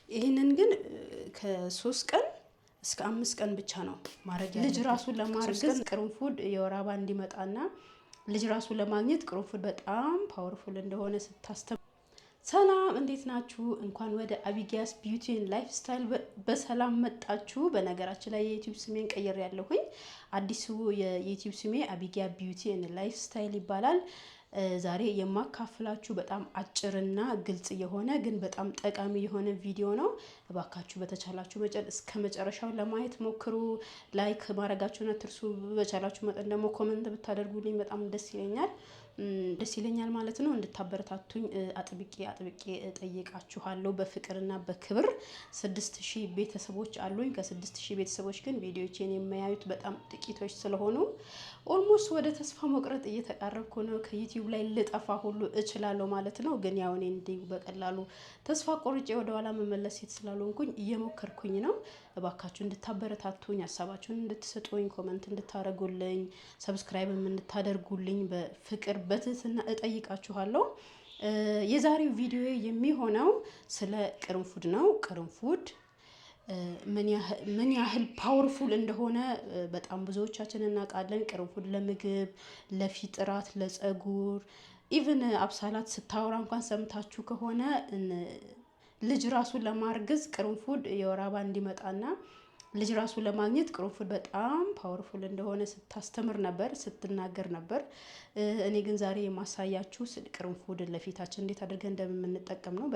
ይሄንን ግን ከ3 ቀን እስከ 5 ቀን ብቻ ነው ማድረግ ያለብን። ልጅ ራሱ ለማርገዝ ቅርንፉድ የወር አበባ እንዲመጣና ልጅ ራሱ ለማግኘት ቅርንፉድ በጣም ፓወርፉል እንደሆነ ስታስተምር። ሰላም እንዴት ናችሁ? እንኳን ወደ አቢጊያስ ቢዩቲ ኤንድ ላይፍ ስታይል በሰላም መጣችሁ። በነገራችን ላይ የዩቲዩብ ስሜን ቀይሬ ያለሁኝ። አዲሱ የዩቲዩብ ስሜ አቢጊያ ቢዩቲ ኤንድ ላይፍ ስታይል ይባላል። ዛሬ የማካፍላችሁ በጣም አጭርና ግልጽ የሆነ ግን በጣም ጠቃሚ የሆነ ቪዲዮ ነው። እባካችሁ በተቻላችሁ መጠን እስከ መጨረሻው ለማየት ሞክሩ። ላይክ ማድረጋችሁን አትርሱ። በቻላችሁ መጠን ደግሞ ኮሜንት ብታደርጉልኝ በጣም ደስ ይለኛል ማለት ነው። እንድታበረታቱኝ አጥብቄ ጠይቃችኋለሁ በፍቅርና በክብር። 6000 ቤተሰቦች አሉኝ። ከ6000 ቤተሰቦች ግን ቪዲዮዎችን የሚያዩት በጣም ጥቂቶች ስለሆኑ ኦልሞስት ወደ ተስፋ መቁረጥ እየተቃረብኩ ነው። ከዩቲዩብ ላይ ልጠፋ ሁሉ እችላለሁ ማለት ነው። ግን ያው እኔ እንዲሁ በቀላሉ ተስፋ ቆርጬ ወደ ኋላ መመለስ ስላልሆንኩኝ እየሞከርኩኝ ነው። እባካችሁ እንድታበረታቱኝ፣ ሀሳባችሁን እንድትሰጡኝ፣ ኮሜንት እንድታደርጉልኝ፣ ሰብስክራይብም እንድታደርጉልኝ በፍቅር በትህትና እጠይቃችኋለሁ። የዛሬው ቪዲዮ የሚሆነው ስለ ቅርንፉድ ነው። ቅርንፉድ ምን ያህል ፓወርፉል እንደሆነ በጣም ብዙዎቻችን እናውቃለን። ቅርንፉድ ለምግብ፣ ለፊት ጥራት፣ ለፀጉር ኢቭን አብሳላት ስታወራ እንኳን ሰምታችሁ ከሆነ ልጅ ራሱን ለማርገዝ ቅርንፉድ የወር አበባ እንዲመጣና ልጅ ራሱ ለማግኘት ቅርንፉድ በጣም ፓወርፉል እንደሆነ ስታስተምር ነበር፣ ስትናገር ነበር። እኔ ግን ዛሬ የማሳያችሁ ቅርንፉድ ለፊታችን እንዴት አድርገን እንደምንጠቀም ነው።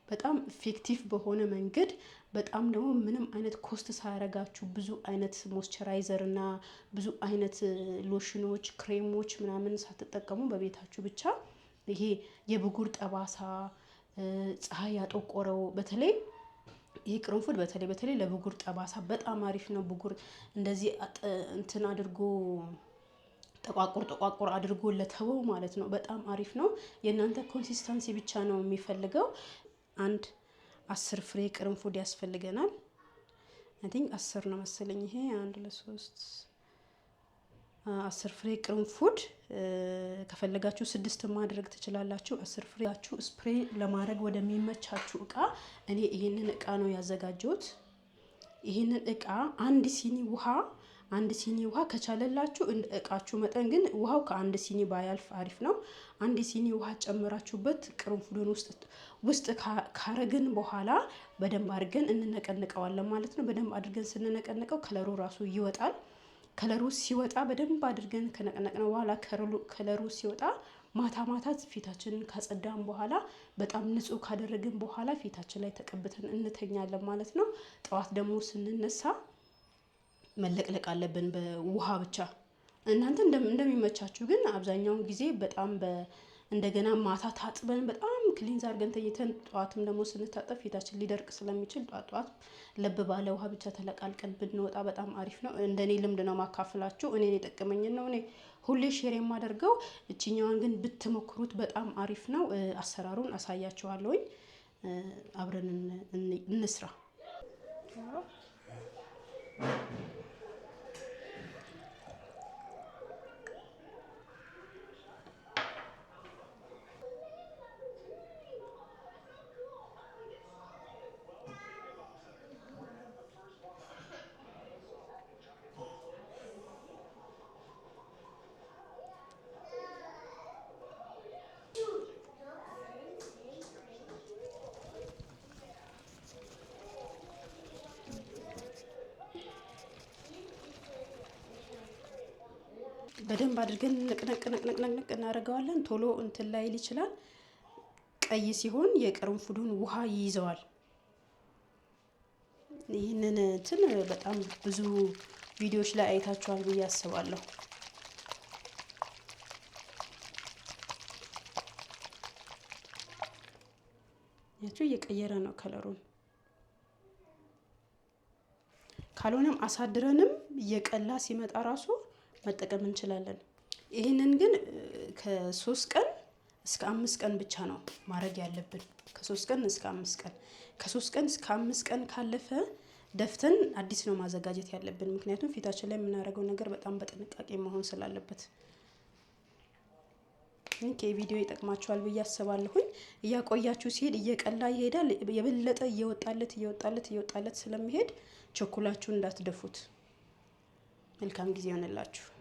በጣም ኢፌክቲቭ በሆነ መንገድ፣ በጣም ደግሞ ምንም አይነት ኮስት ሳያረጋችሁ ብዙ አይነት ሞይስቸራይዘር እና ብዙ አይነት ሎሽኖች፣ ክሬሞች ምናምን ሳትጠቀሙ በቤታችሁ ብቻ ይሄ የብጉር ጠባሳ፣ ፀሐይ ያጠቆረው በተለይ ይሄ ቅርንፉድ በተለይ ለብጉር ጠባሳ በጣም አሪፍ ነው። ብጉር እንደዚህ እንትን አድርጎ ጠቋቁር አድርጎ ለተወው ማለት ነው በጣም አሪፍ ነው። የእናንተ ኮንሲስተንሲ ብቻ ነው የሚፈልገው። 10 ፍሬ ቅርንፉድ ያስፈልገናል። አይ ቲንክ 10 ነው መሰለኝ። ይሄ 1 ለ3 10 ፍሬ ቅርንፉድ። ከፈለጋችሁ 6 ማድረግ ትችላላችሁ። 10 ፍሬያችሁ ስፕሬይ ለማድረግ ወደሚመቻችሁ እቃ። እኔ ይሄንን እቃ ነው ያዘጋጀሁት። ይሄንን እቃ አንድ ሲኒ ውሃ ከቻለላችሁ እቃችሁ መጠን ግን ውሃው ከአንድ ሲኒ ባያልፍ አሪፍ ነው። አንድ ሲኒ ውሃ ጨምራችሁበት ቅርንፉዱን ውስጥ ካረግን በኋላ በደንብ አድርገን እንነቀንቀዋለን ማለት ነው። በደንብ አድርገን ስንነቀንቀው ከለሩ ራሱ ይወጣል። ከለሩ ሲወጣ በደንብ አድርገን ከነቀነቅነው በኋላ ከለሩ ሲወጣ ማታ ፊታችንን ካጸዳን በኋላ በጣም ንጹህ ካደረግን በኋላ ፊታችን ላይ ተቀብተን እንተኛለን ማለት ነው። ጠዋት ደግሞ ስንነሳ መለቅለቅ አለብን በውሃ ብቻ። እናንተ እንደሚመቻችሁ ግን አብዛኛውን ጊዜ በጣም እንደገና ማታ ታጥበን በጣም ክሊንዝ አድርገን ተኝተን ጠዋትም ደግሞ ስንታጠብ ፊታችን ሊደርቅ ስለሚችል ጠዋት ለብ ባለ ውሃ ብቻ ተለቃልቀን ብንወጣ በጣም አሪፍ ነው። እንደኔ ልምድ ነው ማካፍላችሁ። እኔን የጠቀመኝን ነው እኔ ሁሌ ሼር የማደርገው። እቺኛዋን ግን ብትሞክሩት በጣም አሪፍ ነው። አሰራሩን አሳያችኋለሁኝ። አብረን እንስራ። በደንብ አድርገን ንቅንቅ እናደርገዋለን። ቶሎ እንትን ላይል ይችላል። ቀይ ሲሆን የቅርንፉዱን ውሃ ይይዘዋል። ይህንን እንትን በጣም ብዙ ቪዲዮዎች ላይ አይታችኋል ብዬ አስባለሁ። ያችሁ እየቀየረ ነው ከለሩን። ካልሆነም አሳድረንም እየቀላ ሲመጣ ራሱ መጠቀም እንችላለን። ይሄንን ግን ከ3 ቀን እስከ 5 ቀን ብቻ ነው ማድረግ ያለብን። ከ3 ቀን እስከ 5 ቀን ከ3 ቀን እስከ 5 ቀን ካለፈ ደፍተን አዲስ ነው ማዘጋጀት ያለብን። ምክንያቱም ፊታችን ላይ የምናደርገው ነገር በጣም በጥንቃቄ መሆን ስላለበት ቪዲዮ ይጠቅማችኋል ብዬ አስባለሁኝ። እያቆያችሁ ሲሄድ እየቀላ ይሄዳል። የበለጠ እየወጣለት ስለሚሄድ ቸኩላችሁ እንዳትደፉት። መልካም ጊዜ ይሆንላችሁ።